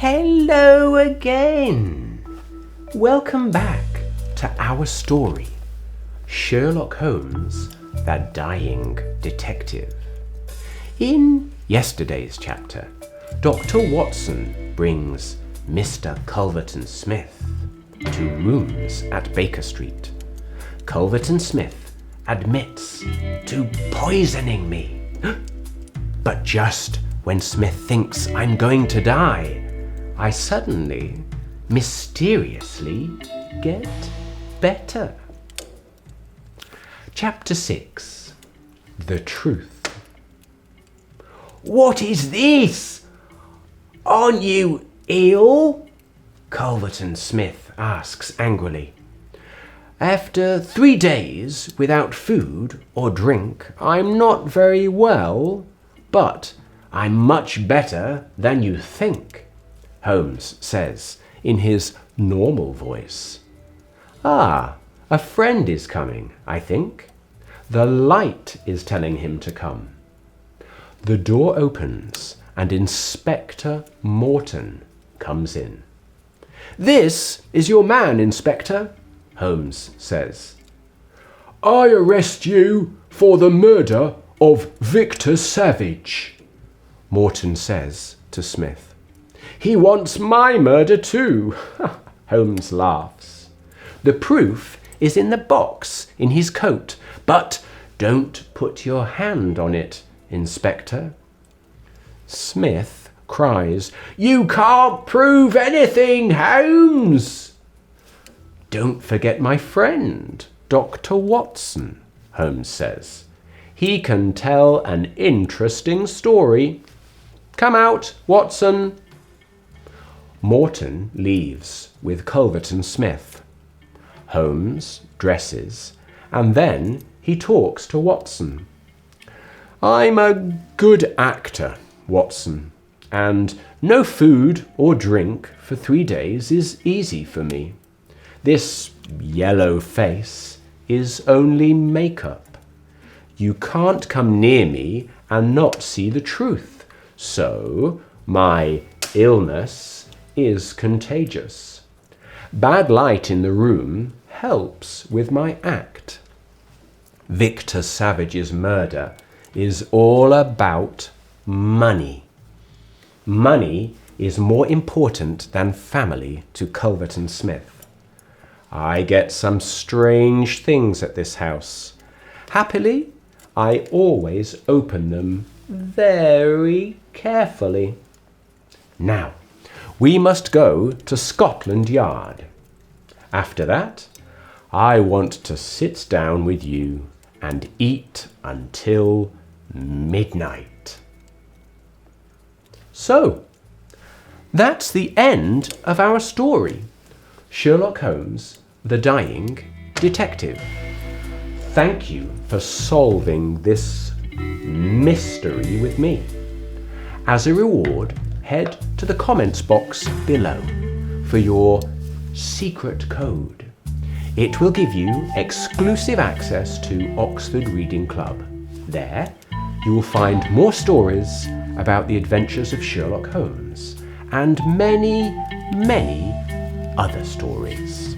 Hello again! Welcome back to our story, Sherlock Holmes, the Dying Detective. In yesterday's chapter, Dr. Watson brings Mr. Culverton Smith to rooms at Baker Street. Culverton Smith admits to poisoning me. But just when Smith thinks I'm going to die, I suddenly, mysteriously, get better. Chapter 6. The Truth. What is this? Aren't you ill? Culverton Smith asks angrily. After 3 days without food or drink, I'm not very well, but I'm much better than you think, Holmes says in his normal voice. Ah, a friend is coming, I think. The light is telling him to come. The door opens and Inspector Morton comes in. This is your man, Inspector, Holmes says. I arrest you for the murder of Victor Savage, Morton says to Smith. He wants my murder too, Holmes laughs. The proof is in the box in his coat, but don't put your hand on it, Inspector. Smith cries, You can't prove anything, Holmes! Don't forget my friend, Dr. Watson, Holmes says. He can tell an interesting story. Come out, Watson. Morton leaves with Culverton Smith. Holmes dresses, and then he talks to Watson. I'm a good actor, Watson, and no food or drink for 3 days is easy for me. This yellow face is only makeup. You can't come near me and not see the truth, so my illness is contagious. Bad light in the room helps with my act. Victor Savage's murder is all about money. Money is more important than family to Culverton Smith. I get some strange things at this house. Happily, I always open them very carefully. Now, we must go to Scotland Yard. After that, I want to sit down with you and eat until midnight. So, that's the end of our story. Sherlock Holmes, the Dying Detective. Thank you for solving this mystery with me. As a reward, head to the comments box below for your secret code. It will give you exclusive access to Oxford Reading Club. There, you will find more stories about the adventures of Sherlock Holmes and many, many other stories.